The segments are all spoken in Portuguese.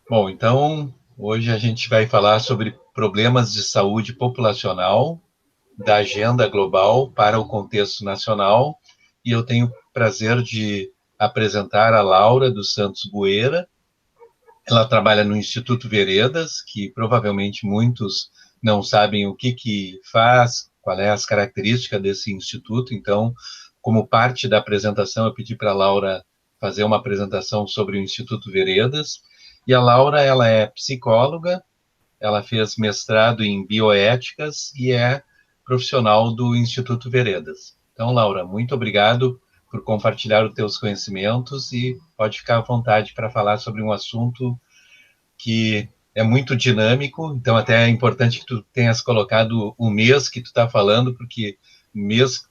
Bom, então, hoje a gente vai falar sobre problemas de saúde populacional da agenda global para o contexto nacional, e eu tenho o prazer de apresentar a Laura dos Santos Bueira. Ela trabalha no Instituto Veredas, que provavelmente muitos não sabem o que faz, qual é as características desse instituto. Então, como parte da apresentação, eu pedi para a Laura fazer uma apresentação sobre o Instituto Veredas. E a Laura, ela é psicóloga, ela fez mestrado em bioéticas e é profissional do Instituto Veredas. Então, Laura, muito obrigado por compartilhar os teus conhecimentos e pode ficar à vontade para falar sobre um assunto que é muito dinâmico, então até é importante que tu tenhas colocado o mês que tu está falando, porque o mês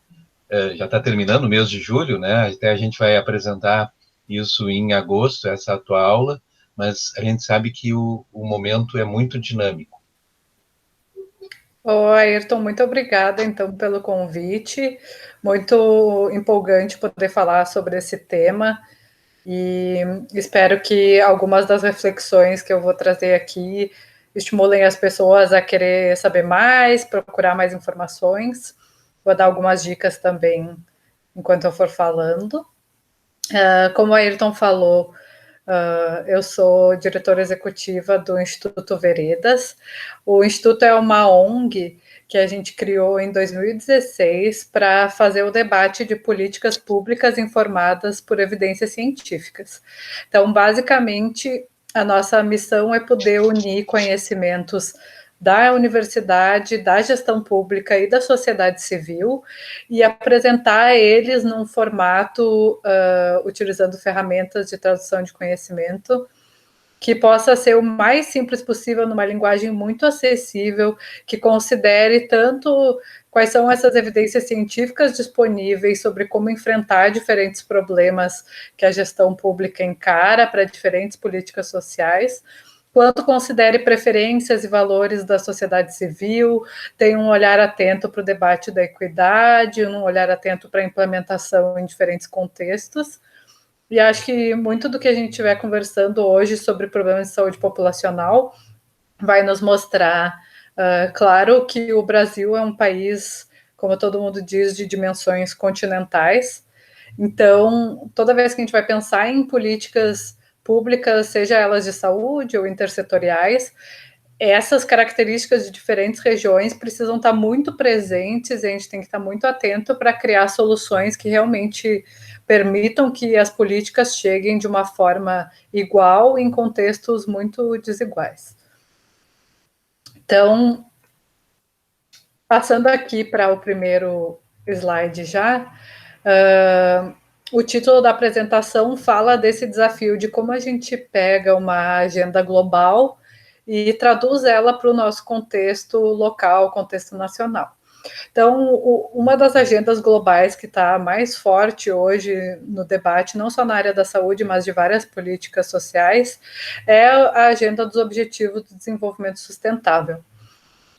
já está terminando, o mês de julho, né? Até a gente vai apresentar isso em agosto, essa tua aula, mas a gente sabe que o momento é muito dinâmico. Oi, Ayrton, muito obrigada então pelo convite. Muito empolgante poder falar sobre esse tema e espero que algumas das reflexões que eu vou trazer aqui estimulem as pessoas a querer saber mais, procurar mais informações. Vou dar algumas dicas também enquanto eu for falando. Como o Ayrton falou, eu sou diretora executiva do Instituto Veredas. O Instituto é uma ONG que a gente criou em 2016 para fazer o debate de políticas públicas informadas por evidências científicas. Então, basicamente, a nossa missão é poder unir conhecimentos da universidade, da gestão pública e da sociedade civil e apresentar eles num formato utilizando ferramentas de tradução de conhecimento que possa ser o mais simples possível, numa linguagem muito acessível, que considere tanto quais são essas evidências científicas disponíveis sobre como enfrentar diferentes problemas que a gestão pública encara para diferentes políticas sociais, quanto considere preferências e valores da sociedade civil, tem um olhar atento para o debate da equidade, um olhar atento para a implementação em diferentes contextos. E acho que muito do que a gente estiver conversando hoje sobre problemas de saúde populacional vai nos mostrar, claro, que o Brasil é um país, como todo mundo diz, de dimensões continentais. Então, toda vez que a gente vai pensar em políticas públicas, seja elas de saúde ou intersetoriais, essas características de diferentes regiões precisam estar muito presentes e a gente tem que estar muito atento para criar soluções que realmente permitam que as políticas cheguem de uma forma igual em contextos muito desiguais. Então, passando aqui para o primeiro slide já, o título da apresentação fala desse desafio de como a gente pega uma agenda global e traduz ela para o nosso contexto local, contexto nacional. Então, uma das agendas globais que está mais forte hoje no debate, não só na área da saúde, mas de várias políticas sociais, é a agenda dos Objetivos do Desenvolvimento Sustentável.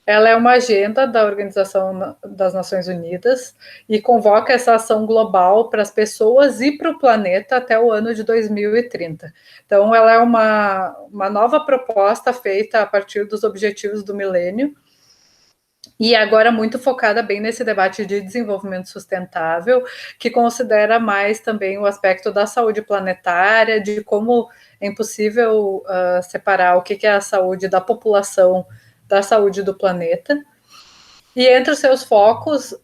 Ela é uma agenda da Organização das Nações Unidas e convoca essa ação global para as pessoas e para o planeta até o ano de 2030. Então, ela é uma nova proposta feita a partir dos Objetivos do Milênio, e agora muito focada bem nesse debate de desenvolvimento sustentável, que considera mais também o aspecto da saúde planetária, de como é impossível separar o que é a saúde da população da saúde do planeta. E entre os seus focos,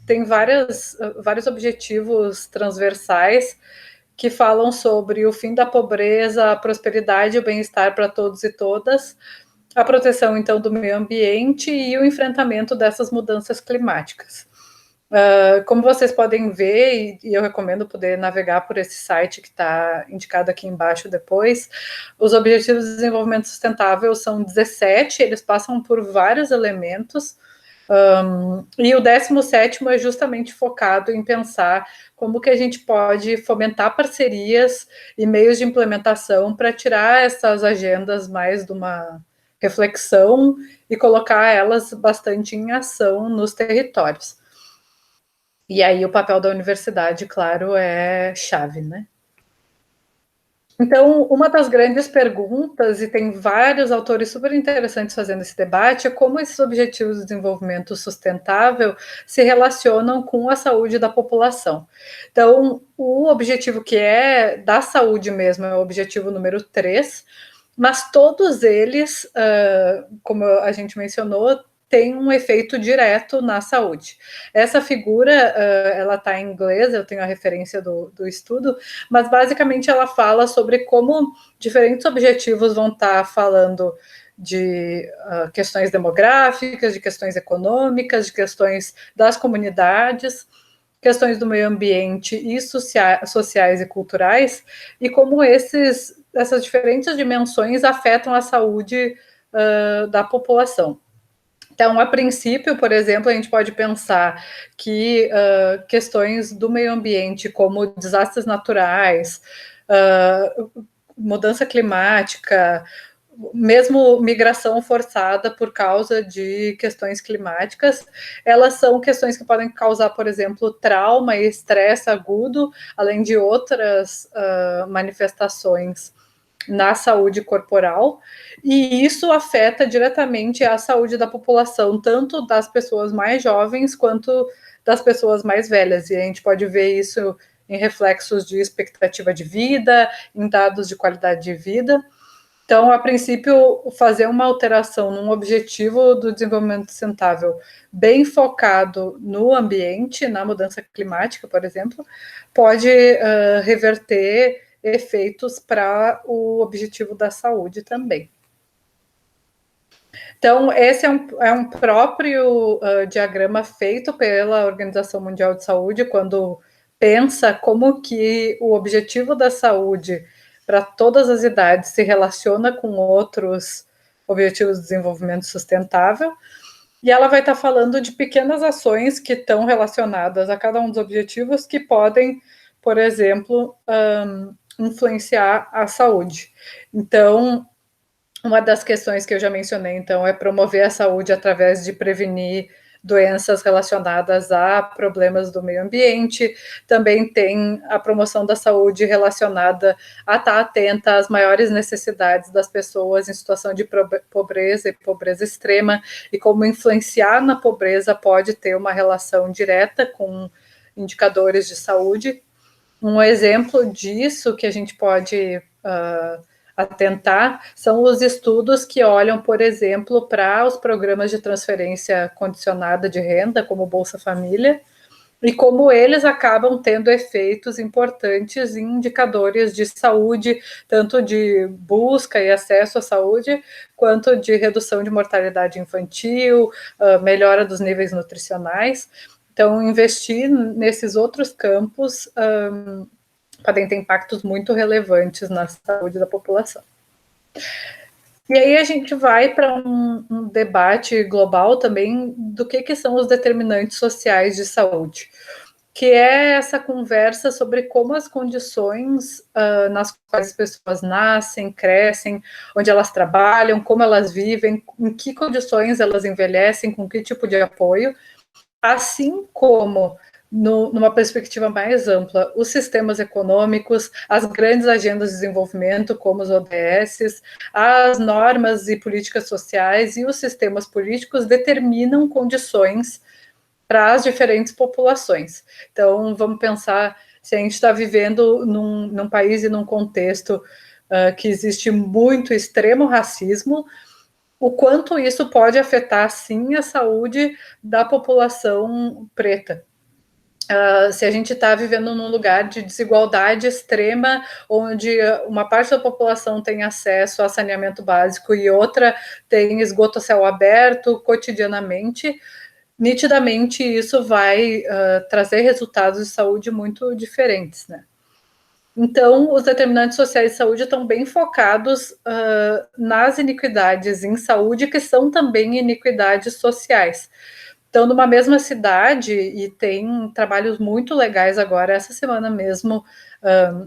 tem vários objetivos transversais que falam sobre o fim da pobreza, a prosperidade e o bem-estar para todos e todas, a proteção, então, do meio ambiente e o enfrentamento dessas mudanças climáticas. Como vocês podem ver, e eu recomendo poder navegar por esse site que está indicado aqui embaixo depois, os Objetivos de Desenvolvimento Sustentável são 17, eles passam por vários elementos, e o 17º é justamente focado em pensar como que a gente pode fomentar parcerias e meios de implementação para tirar essas agendas mais de uma reflexão e colocar elas bastante em ação nos territórios. E aí o papel da universidade, claro, é chave, né? Então, uma das grandes perguntas, e tem vários autores super interessantes fazendo esse debate, é como esses objetivos de desenvolvimento sustentável se relacionam com a saúde da população. Então, o objetivo que é da saúde mesmo é o objetivo número 3, mas todos eles, como a gente mencionou, tem um efeito direto na saúde. Essa figura, ela está em inglês, eu tenho a referência do estudo, mas basicamente ela fala sobre como diferentes objetivos vão estar falando de questões demográficas, de questões econômicas, de questões das comunidades, questões do meio ambiente e sociais e culturais, e como essas diferentes dimensões afetam a saúde da população. Então, a princípio, por exemplo, a gente pode pensar que questões do meio ambiente, como desastres naturais, mudança climática, mesmo migração forçada por causa de questões climáticas, elas são questões que podem causar, por exemplo, trauma e estresse agudo, além de outras manifestações na saúde corporal, e isso afeta diretamente a saúde da população, tanto das pessoas mais jovens quanto das pessoas mais velhas, e a gente pode ver isso em reflexos de expectativa de vida, em dados de qualidade de vida. Então, a princípio, fazer uma alteração num objetivo do desenvolvimento sustentável bem focado no ambiente, na mudança climática, por exemplo, pode reverter efeitos para o objetivo da saúde também. Então, esse é um próprio diagrama feito pela Organização Mundial de Saúde, quando pensa como que o objetivo da saúde para todas as idades se relaciona com outros objetivos de desenvolvimento sustentável, e ela vai estar falando de pequenas ações que estão relacionadas a cada um dos objetivos que podem, por exemplo, influenciar a saúde. Então, uma das questões que eu já mencionei, então, é promover a saúde através de prevenir doenças relacionadas a problemas do meio ambiente. Também tem a promoção da saúde relacionada a estar atenta às maiores necessidades das pessoas em situação de pobreza e pobreza extrema, e como influenciar na pobreza pode ter uma relação direta com indicadores de saúde. Um exemplo disso que a gente pode atentar são os estudos que olham, por exemplo, para os programas de transferência condicionada de renda, como Bolsa Família, e como eles acabam tendo efeitos importantes em indicadores de saúde, tanto de busca e acesso à saúde, quanto de redução de mortalidade infantil, melhora dos níveis nutricionais. Então, investir nesses outros campos podem ter impactos muito relevantes na saúde da população. E aí a gente vai para um debate global também do que são os determinantes sociais de saúde, que é essa conversa sobre como as condições nas quais as pessoas nascem, crescem, onde elas trabalham, como elas vivem, em que condições elas envelhecem, com que tipo de apoio, assim como numa perspectiva mais ampla, os sistemas econômicos, as grandes agendas de desenvolvimento, como os ODS, as normas e políticas sociais e os sistemas políticos determinam condições para as diferentes populações. Então, vamos pensar se a gente está vivendo num país e num contexto que existe muito extremo racismo, o quanto isso pode afetar, sim, a saúde da população preta. Se a gente está vivendo num lugar de desigualdade extrema, onde uma parte da população tem acesso a saneamento básico e outra tem esgoto a céu aberto cotidianamente, nitidamente isso vai trazer resultados de saúde muito diferentes, né? Então, os determinantes sociais de saúde estão bem focados nas iniquidades em saúde, que são também iniquidades sociais. Então, numa mesma cidade, e tem trabalhos muito legais agora, essa semana mesmo,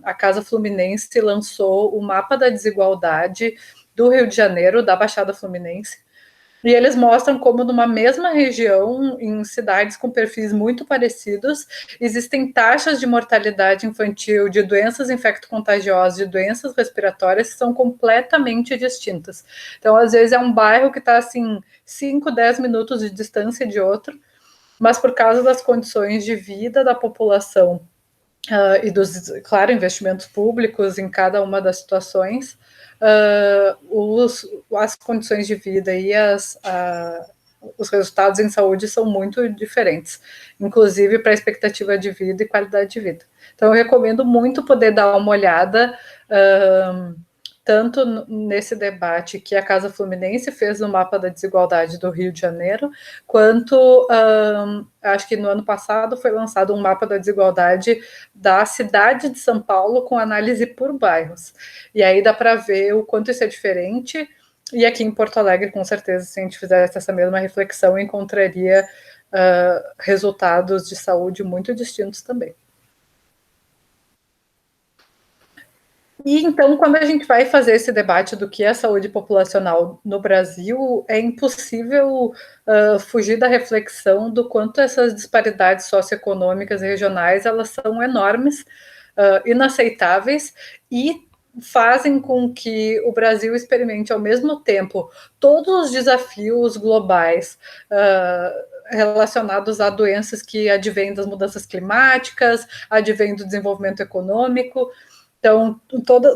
a Casa Fluminense lançou o mapa da desigualdade do Rio de Janeiro, da Baixada Fluminense. E eles mostram como numa mesma região, em cidades com perfis muito parecidos, existem taxas de mortalidade infantil, de doenças infecto-contagiosas, de doenças respiratórias que são completamente distintas. Então, às vezes, é um bairro que está, assim, 5, 10 minutos de distância de outro, mas por causa das condições de vida da população e dos, claro, investimentos públicos em cada uma das situações, as condições de vida e os resultados em saúde são muito diferentes, inclusive para a expectativa de vida e qualidade de vida. Então, eu recomendo muito poder dar uma olhada tanto nesse debate que a Casa Fluminense fez no mapa da desigualdade do Rio de Janeiro, quanto, acho que no ano passado foi lançado um mapa da desigualdade da cidade de São Paulo com análise por bairros. E aí dá para ver o quanto isso é diferente, e aqui em Porto Alegre, com certeza, se a gente fizesse essa mesma reflexão, encontraria resultados de saúde muito distintos também. E então, quando a gente vai fazer esse debate do que é saúde populacional no Brasil, é impossível fugir da reflexão do quanto essas disparidades socioeconômicas e regionais elas são enormes, inaceitáveis e fazem com que o Brasil experimente ao mesmo tempo todos os desafios globais relacionados a doenças que advêm das mudanças climáticas, advêm do desenvolvimento econômico. Então,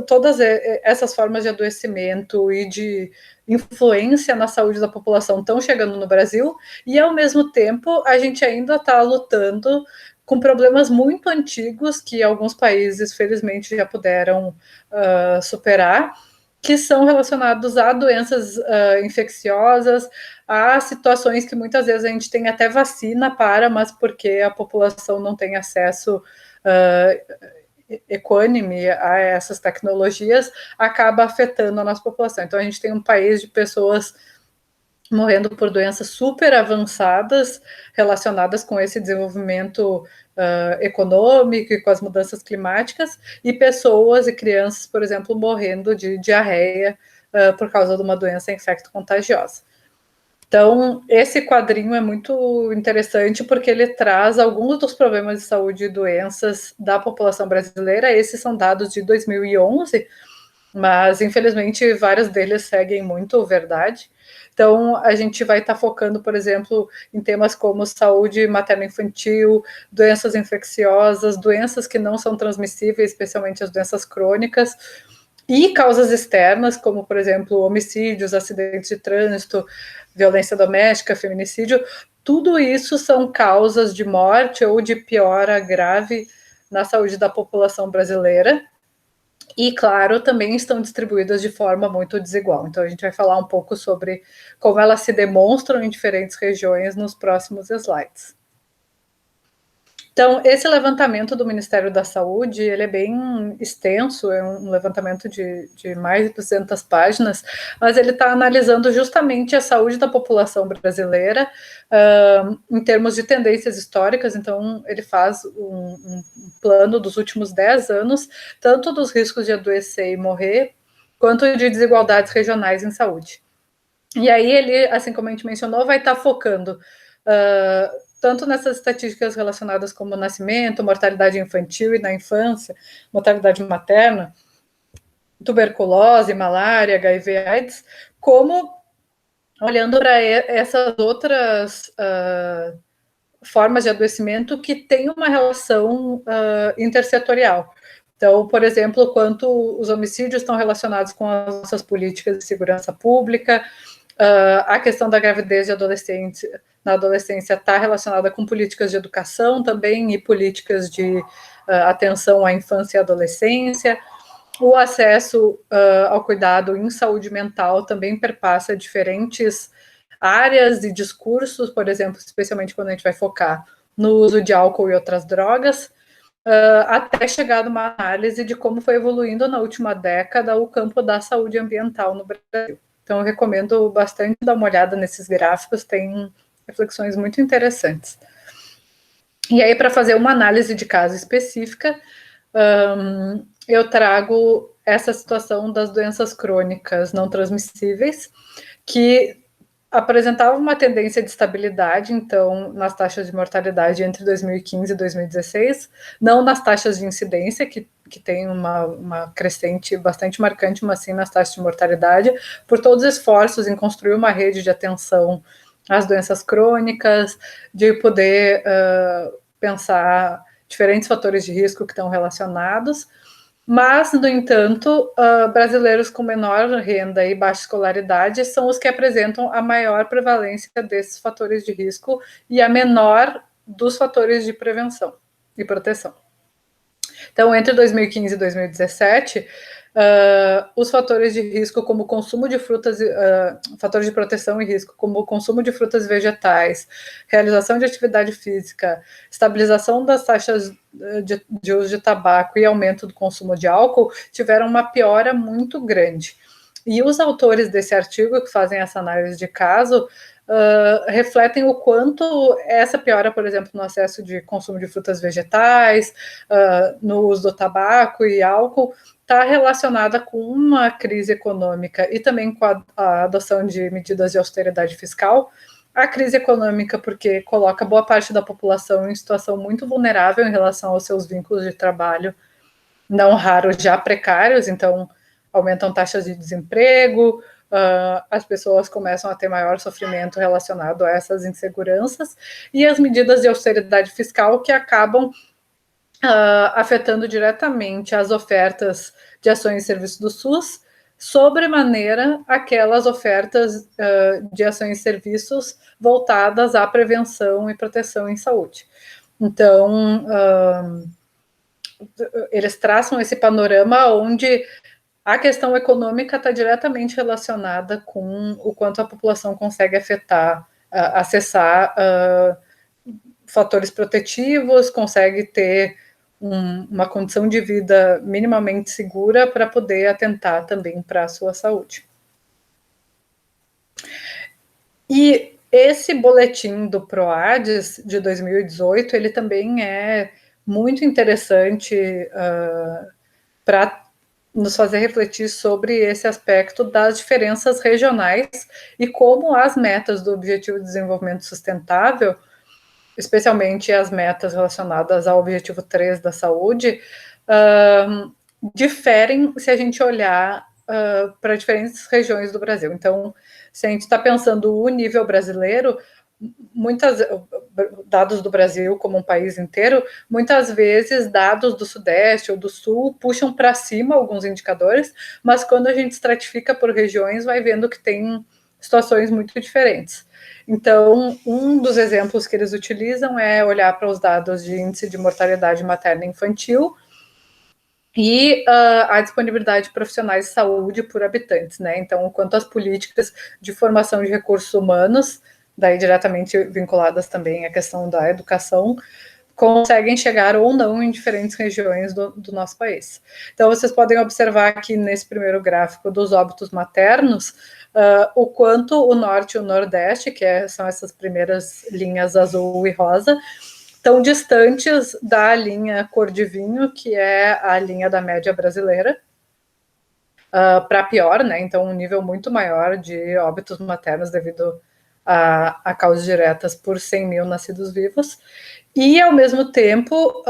todas essas formas de adoecimento e de influência na saúde da população estão chegando no Brasil, e, ao mesmo tempo, a gente ainda está lutando com problemas muito antigos que alguns países, felizmente, já puderam superar, que são relacionados a doenças infecciosas, a situações que muitas vezes a gente tem até vacina para, mas porque a população não tem acesso equânime a essas tecnologias, acaba afetando a nossa população. Então, a gente tem um país de pessoas morrendo por doenças super avançadas relacionadas com esse desenvolvimento econômico e com as mudanças climáticas, e pessoas e crianças, por exemplo, morrendo de diarreia por causa de uma doença infecto-contagiosa. Então, esse quadrinho é muito interessante porque ele traz alguns dos problemas de saúde e doenças da população brasileira. Esses são dados de 2011, mas, infelizmente, vários deles seguem muito verdade. Então, a gente vai estar focando, por exemplo, em temas como saúde materno-infantil, doenças infecciosas, doenças que não são transmissíveis, especialmente as doenças crônicas, e causas externas, como, por exemplo, homicídios, acidentes de trânsito, violência doméstica, feminicídio. Tudo isso são causas de morte ou de piora grave na saúde da população brasileira. E, claro, também estão distribuídas de forma muito desigual. Então, a gente vai falar um pouco sobre como elas se demonstram em diferentes regiões nos próximos slides. Então, esse levantamento do Ministério da Saúde, ele é bem extenso, é um levantamento de mais de 200 páginas, mas ele está analisando justamente a saúde da população brasileira em termos de tendências históricas. Então, ele faz um plano dos últimos 10 anos, tanto dos riscos de adoecer e morrer, quanto de desigualdades regionais em saúde. E aí ele, assim como a gente mencionou, vai estar focando tanto nessas estatísticas relacionadas como nascimento, mortalidade infantil e na infância, mortalidade materna, tuberculose, malária, HIV/AIDS, como olhando para essas outras formas de adoecimento que têm uma relação intersetorial. Então, por exemplo, quanto os homicídios estão relacionados com as nossas políticas de segurança pública, a questão da gravidez de adolescente na adolescência está relacionada com políticas de educação também e políticas de atenção à infância e adolescência. O acesso ao cuidado em saúde mental também perpassa diferentes áreas e discursos, por exemplo, especialmente quando a gente vai focar no uso de álcool e outras drogas, até chegar numa análise de como foi evoluindo na última década o campo da saúde ambiental no Brasil. Então, eu recomendo bastante dar uma olhada nesses gráficos, tem reflexões muito interessantes. E aí, para fazer uma análise de caso específica, eu trago essa situação das doenças crônicas não transmissíveis, que apresentava uma tendência de estabilidade, então, nas taxas de mortalidade entre 2015 e 2016, não nas taxas de incidência, que tem uma crescente bastante marcante, mas sim nas taxas de mortalidade, por todos os esforços em construir uma rede de atenção às doenças crônicas, de poder pensar diferentes fatores de risco que estão relacionados. Mas, no entanto, brasileiros com menor renda e baixa escolaridade são os que apresentam a maior prevalência desses fatores de risco e a menor dos fatores de prevenção e proteção. Então, entre 2015 e 2017, os fatores de risco como consumo de frutas, fatores de proteção e risco como o consumo de frutas e vegetais, realização de atividade física, estabilização das taxas de uso de tabaco e aumento do consumo de álcool tiveram uma piora muito grande. E os autores desse artigo, que fazem essa análise de caso, refletem o quanto essa piora, por exemplo, no acesso de consumo de frutas vegetais, no uso do tabaco e álcool, está relacionada com uma crise econômica e também com a adoção de medidas de austeridade fiscal. A crise econômica, porque coloca boa parte da população em situação muito vulnerável em relação aos seus vínculos de trabalho, não raro já precários, então aumentam taxas de desemprego, as pessoas começam a ter maior sofrimento relacionado a essas inseguranças, e as medidas de austeridade fiscal que acabam afetando diretamente as ofertas de ações e serviços do SUS, sobremaneira aquelas ofertas de ações e serviços voltadas à prevenção e proteção em saúde. Então, eles traçam esse panorama onde a questão econômica está diretamente relacionada com o quanto a população consegue acessar fatores protetivos, consegue ter uma condição de vida minimamente segura para poder atentar também para a sua saúde. E esse boletim do PROADES de 2018, ele também é muito interessante para nos fazer refletir sobre esse aspecto das diferenças regionais e como as metas do Objetivo de Desenvolvimento Sustentável, especialmente as metas relacionadas ao Objetivo 3 da saúde, diferem se a gente olhar para diferentes regiões do Brasil. Então, se a gente está pensando o nível brasileiro, dados do Brasil como um país inteiro, muitas vezes dados do Sudeste ou do Sul puxam para cima alguns indicadores, mas quando a gente estratifica por regiões, vai vendo que tem situações muito diferentes. Então, um dos exemplos que eles utilizam é olhar para os dados de índice de mortalidade materna e infantil e a disponibilidade de profissionais de saúde por habitantes, né? Então, o quanto as políticas de formação de recursos humanos, daí diretamente vinculadas também à questão da educação, conseguem chegar ou não em diferentes regiões do nosso país. Então, vocês podem observar aqui nesse primeiro gráfico dos óbitos maternos, o quanto o norte e o nordeste, são essas primeiras linhas azul e rosa, estão distantes da linha cor de vinho, que é a linha da média brasileira, para pior, né? Então, um nível muito maior de óbitos maternos devido a causas diretas por 100 mil nascidos vivos. E, ao mesmo tempo,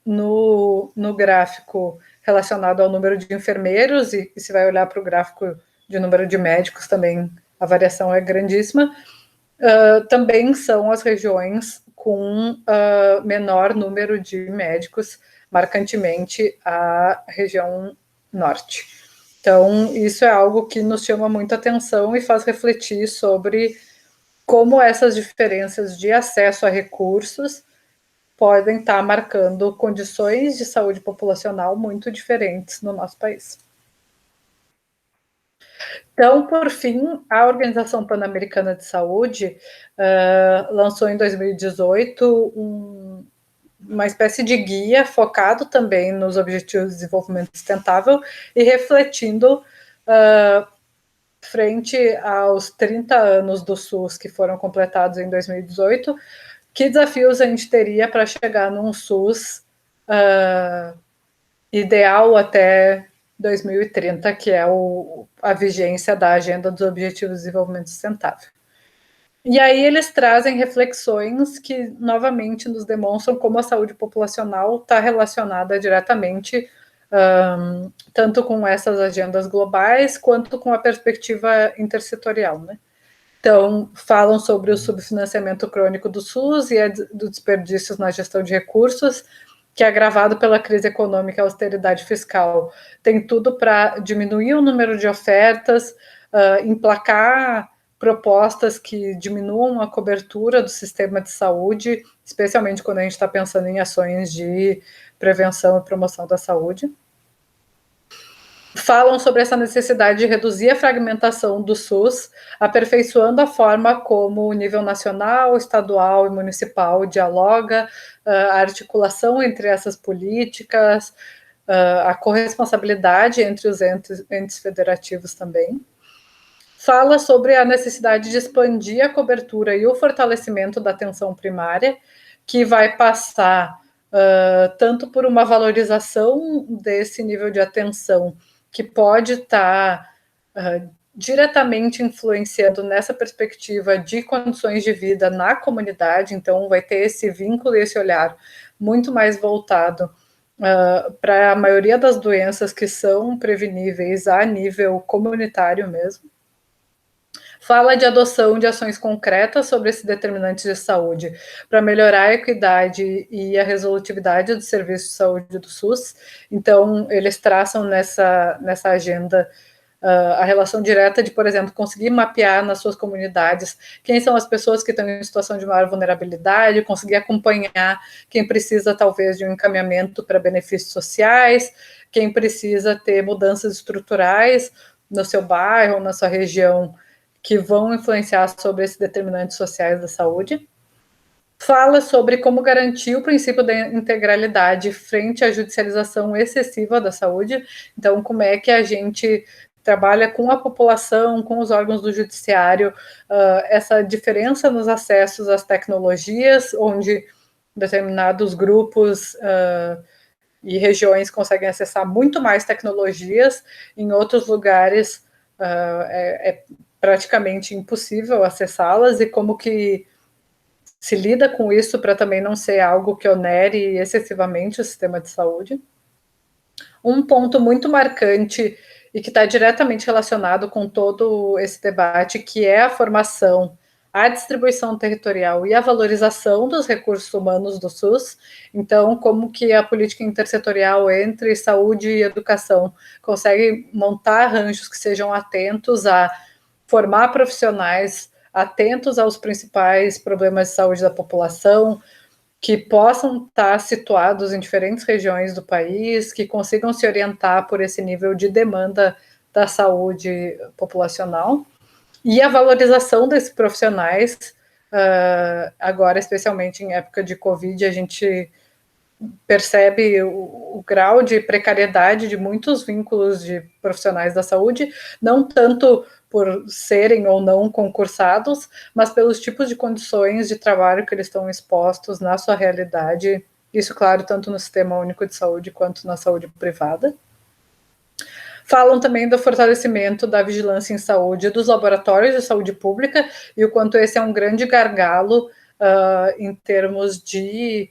no gráfico relacionado ao número de enfermeiros, e se vai olhar para o gráfico de número de médicos, também a variação é grandíssima, também são as regiões com menor número de médicos, marcantemente a região norte. Então, isso é algo que nos chama muita atenção e faz refletir sobre como essas diferenças de acesso a recursos podem estar marcando condições de saúde populacional muito diferentes no nosso país. Então, por fim, a Organização Pan-Americana de Saúde lançou em 2018 uma espécie de guia focado também nos Objetivos de Desenvolvimento Sustentável e refletindo frente aos 30 anos do SUS que foram completados em 2018, que desafios a gente teria para chegar num SUS ideal até 2030, que é a vigência da Agenda dos Objetivos de Desenvolvimento Sustentável. E aí eles trazem reflexões que, novamente, nos demonstram como a saúde populacional está relacionada diretamente tanto com essas agendas globais, quanto com a perspectiva intersetorial, né? Então, falam sobre o subfinanciamento crônico do SUS e do desperdícios na gestão de recursos, que é agravado pela crise econômica e austeridade fiscal. Tem tudo para diminuir o número de ofertas, emplacar propostas que diminuam a cobertura do sistema de saúde, especialmente quando a gente está pensando em ações de prevenção e promoção da saúde. Falam sobre essa necessidade de reduzir a fragmentação do SUS, aperfeiçoando a forma como o nível nacional, estadual e municipal dialoga, a articulação entre essas políticas, a corresponsabilidade entre os entes federativos também. Fala sobre a necessidade de expandir a cobertura e o fortalecimento da atenção primária, que vai passar tanto por uma valorização desse nível de atenção, que pode estar diretamente influenciando nessa perspectiva de condições de vida na comunidade, então vai ter esse vínculo e esse olhar muito mais voltado para a maioria das doenças que são preveníveis a nível comunitário mesmo. Fala de adoção de ações concretas sobre esses determinantes de saúde para melhorar a equidade e a resolutividade do serviço de saúde do SUS. Então, eles traçam nessa agenda a relação direta de, por exemplo, conseguir mapear nas suas comunidades quem são as pessoas que estão em situação de maior vulnerabilidade, conseguir acompanhar quem precisa, talvez, de um encaminhamento para benefícios sociais, quem precisa ter mudanças estruturais no seu bairro, na sua região, que vão influenciar sobre esses determinantes sociais da saúde. Fala sobre como garantir o princípio da integralidade frente à judicialização excessiva da saúde. Então, como é que a gente trabalha com a população, com os órgãos do judiciário, essa diferença nos acessos às tecnologias, onde determinados grupos e regiões conseguem acessar muito mais tecnologias, em outros lugares é praticamente impossível acessá-las, e como que se lida com isso para também não ser algo que onere excessivamente o sistema de saúde. Um ponto muito marcante e que está diretamente relacionado com todo esse debate, que é a formação, a distribuição territorial e a valorização dos recursos humanos do SUS. Então, como que a política intersetorial entre saúde e educação consegue montar arranjos que sejam atentos a formar profissionais atentos aos principais problemas de saúde da população, que possam estar situados em diferentes regiões do país, que consigam se orientar por esse nível de demanda da saúde populacional, e a valorização desses profissionais, agora, especialmente em época de Covid, a gente percebe o grau de precariedade de muitos vínculos de profissionais da saúde, não tanto por serem ou não concursados, mas pelos tipos de condições de trabalho que eles estão expostos na sua realidade, isso, claro, tanto no Sistema Único de Saúde quanto na saúde privada. Falam também do fortalecimento da vigilância em saúde dos laboratórios de saúde pública e o quanto esse é um grande gargalo em termos de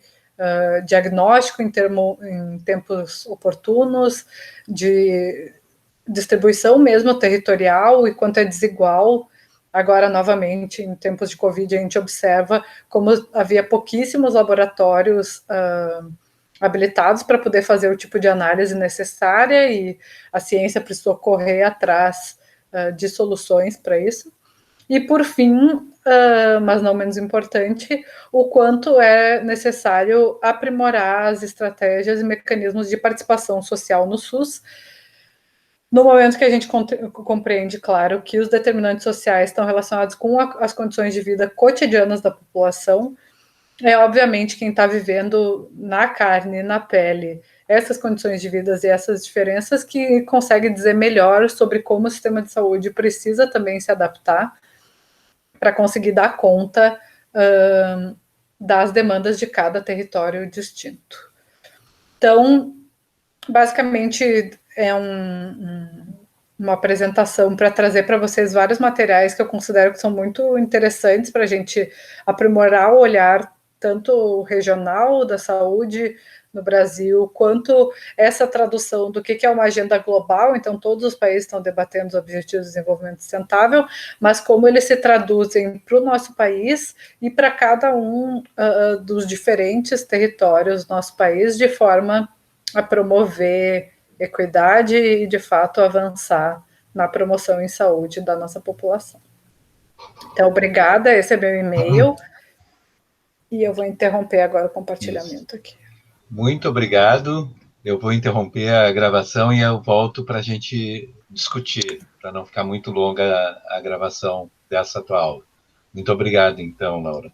diagnóstico em tempos oportunos, de distribuição mesmo territorial, e quanto é desigual. Agora, novamente, em tempos de Covid, a gente observa como havia pouquíssimos laboratórios habilitados para poder fazer o tipo de análise necessária, e a ciência precisou correr atrás de soluções para isso. E, por fim, mas não menos importante, o quanto é necessário aprimorar as estratégias e mecanismos de participação social no SUS, no momento que a gente compreende, claro, que os determinantes sociais estão relacionados com as condições de vida cotidianas da população. Obviamente, quem está vivendo na carne, na pele, essas condições de vida e essas diferenças, que consegue dizer melhor sobre como o sistema de saúde precisa também se adaptar para conseguir dar conta das demandas de cada território distinto. Então, basicamente, é uma apresentação para trazer para vocês vários materiais que eu considero que são muito interessantes para a gente aprimorar o olhar tanto regional da saúde no Brasil, quanto essa tradução do que é uma agenda global. Então, todos os países estão debatendo os Objetivos de Desenvolvimento Sustentável, mas como eles se traduzem para o nosso país e para cada um dos diferentes territórios do nosso país, de forma a promover equidade e, de fato, avançar na promoção em saúde da nossa população. Então, obrigada, esse é meu e-mail, e eu vou interromper agora o compartilhamento aqui. Muito obrigado, eu vou interromper a gravação e eu volto para a gente discutir, para não ficar muito longa a gravação dessa tua aula. Muito obrigado, então, Laura.